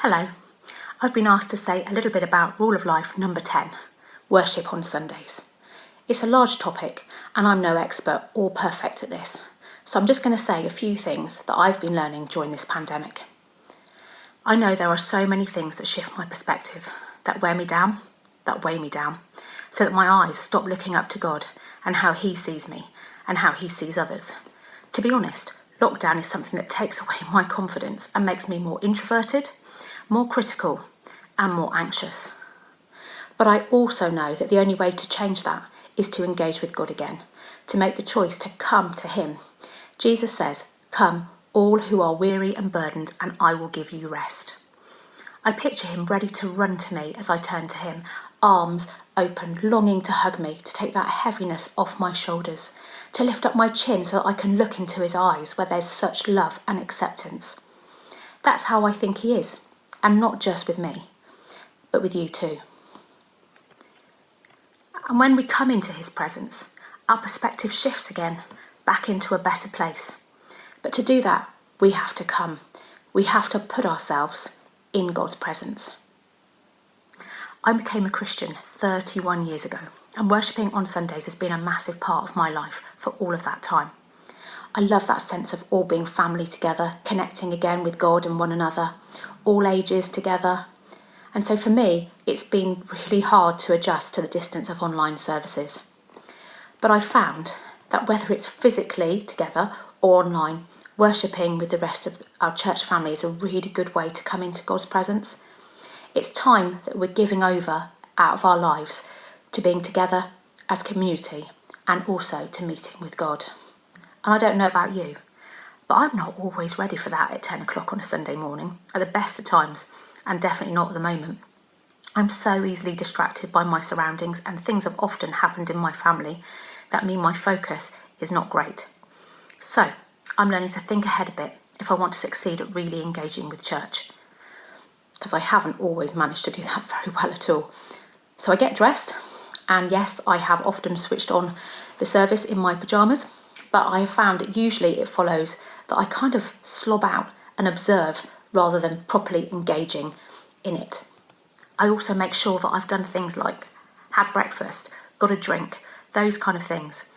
Hello, I've been asked to say a little bit about rule of life number 10, worship on Sundays. It's a large topic and I'm no expert or perfect at this, so I'm just going to say a few things that I've been learning during this pandemic. I know there are so many things that shift my perspective, that weigh me down, so that my eyes stop looking up to God and how He sees me and how He sees others. To be honest, lockdown is something that takes away my confidence and makes me more introverted, more critical and more anxious. But I also know that the only way to change that is to engage with God again, to make the choice to come to Him. Jesus says, "Come, all who are weary and burdened, and I will give you rest." I picture Him ready to run to me as I turn to Him, arms open, longing to hug me, to take that heaviness off my shoulders, to lift up my chin so that I can look into His eyes where there's such love and acceptance. That's how I think He is, and not just with me, but with you too. And when we come into His presence, our perspective shifts again, back into a better place. But to do that, we have to come. We have to put ourselves in God's presence. I became a Christian 31 years ago, and worshipping on Sundays has been a massive part of my life for all of that time. I love that sense of all being family together, connecting again with God and one another, all ages together. And so for me, it's been really hard to adjust to the distance of online services. But I found that whether it's physically together or online, worshipping with the rest of our church family is a really good way to come into God's presence. It's time that we're giving over out of our lives to being together as community and also to meeting with God. And I don't know about you, but I'm not always ready for that at 10 o'clock on a Sunday morning, at the best of times, and definitely not at the moment. I'm so easily distracted by my surroundings, and things have often happened in my family that mean my focus is not great. So I'm learning to think ahead a bit if I want to succeed at really engaging with church, because I haven't always managed to do that very well at all. So I get dressed, and yes, I have often switched on the service in my pyjamas, but I have found that usually it follows that I kind of slob out and observe rather than properly engaging in it. I also make sure that I've done things like had breakfast, got a drink, those kind of things.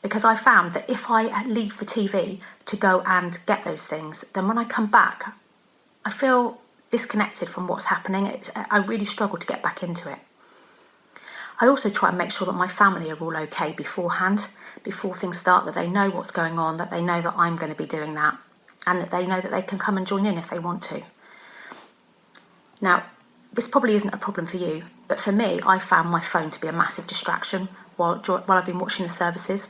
Because I found that if I leave the TV to go and get those things, then when I come back, I feel disconnected from what's happening. I really struggle to get back into it. I also try and make sure that my family are all okay beforehand, before things start, that they know what's going on, that they know that I'm going to be doing that, and that they know that they can come and join in if they want to. Now, this probably isn't a problem for you, but for me, I found my phone to be a massive distraction while I've been watching the services.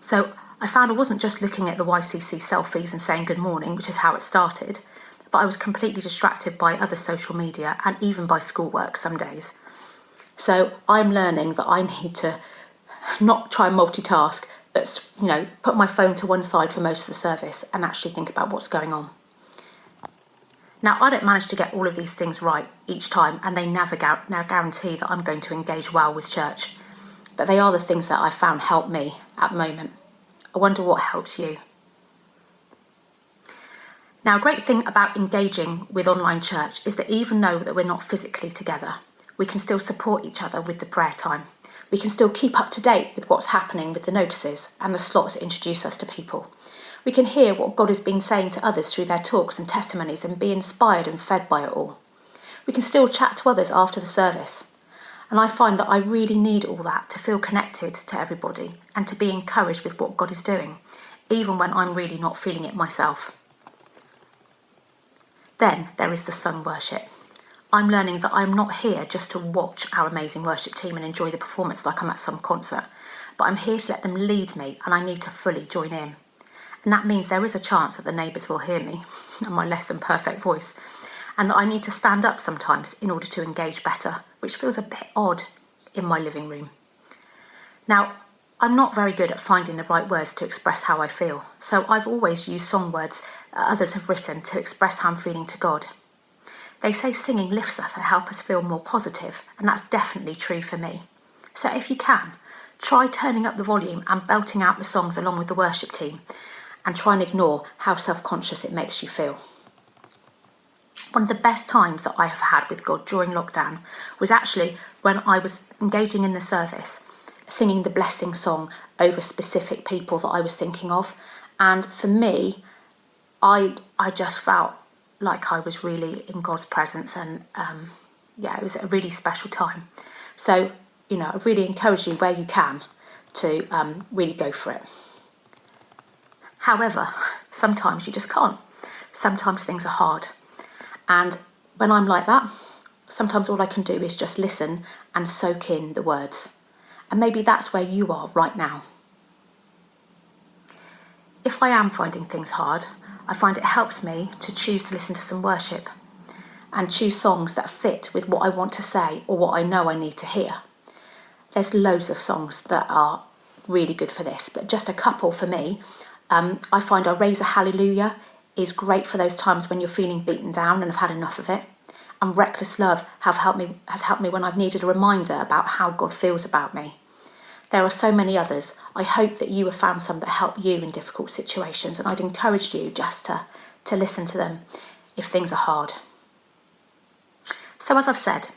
So I found I wasn't just looking at the YCC selfies and saying good morning, which is how it started, but I was completely distracted by other social media and even by schoolwork some days. So I'm learning that I need to not try and multitask, but put my phone to one side for most of the service and actually think about what's going on. Now, I don't manage to get all of these things right each time, and they never now guarantee that I'm going to engage well with church. But they are the things that I found help me at the moment. I wonder what helps you. Now, a great thing about engaging with online church is that even though that we're not physically together, we can still support each other with the prayer time. We can still keep up to date with what's happening with the notices and the slots that introduce us to people. We can hear what God has been saying to others through their talks and testimonies and be inspired and fed by it all. We can still chat to others after the service. And I find that I really need all that to feel connected to everybody and to be encouraged with what God is doing, even when I'm really not feeling it myself. Then there is the sung worship. I'm learning that I'm not here just to watch our amazing worship team and enjoy the performance like I'm at some concert, but I'm here to let them lead me, and I need to fully join in. And that means there is a chance that the neighbours will hear me and my less than perfect voice, and that I need to stand up sometimes in order to engage better, which feels a bit odd in my living room. Now, I'm not very good at finding the right words to express how I feel, so I've always used song words others have written to express how I'm feeling to God. They say singing lifts us and helps us feel more positive, and that's definitely true for me. So if you can, try turning up the volume and belting out the songs along with the worship team, and try and ignore how self-conscious it makes you feel. One of the best times that I have had with God during lockdown was actually when I was engaging in the service, singing the blessing song over specific people that I was thinking of. And for me, I just felt like I was really in God's presence, and it was a really special time. So, I really encourage you where you can to really go for it. However, sometimes you just can't. Sometimes things are hard. And when I'm like that, sometimes all I can do is just listen and soak in the words. And maybe that's where you are right now. If I am finding things hard, I find it helps me to choose to listen to some worship and choose songs that fit with what I want to say or what I know I need to hear. There's loads of songs that are really good for this, but just a couple for me. I find I Raise a Hallelujah is great for those times when you're feeling beaten down and have had enough of it. And Reckless Love has helped me when I've needed a reminder about how God feels about me. There are so many others. I hope that you have found some that help you in difficult situations, and I'd encourage you just to listen to them if things are hard. So as I've said,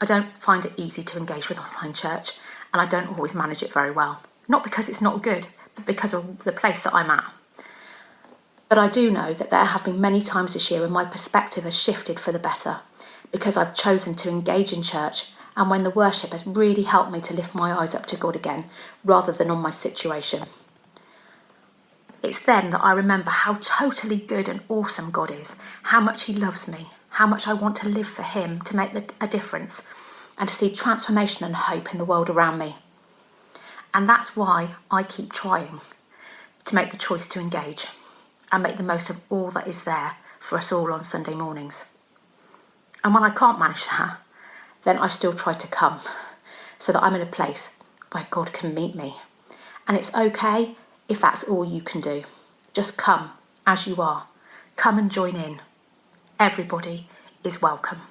I don't find it easy to engage with online church, and I don't always manage it very well. Not because it's not good, but because of the place that I'm at. But I do know that there have been many times this year when my perspective has shifted for the better, because I've chosen to engage in church, and when the worship has really helped me to lift my eyes up to God again, rather than on my situation. It's then that I remember how totally good and awesome God is, how much He loves me, how much I want to live for Him to make a difference, and to see transformation and hope in the world around me. And that's why I keep trying to make the choice to engage and make the most of all that is there for us all on Sunday mornings. And when I can't manage that, then I still try to come so that I'm in a place where God can meet me. And it's okay if that's all you can do. Just come as you are. Come and join in. Everybody is welcome.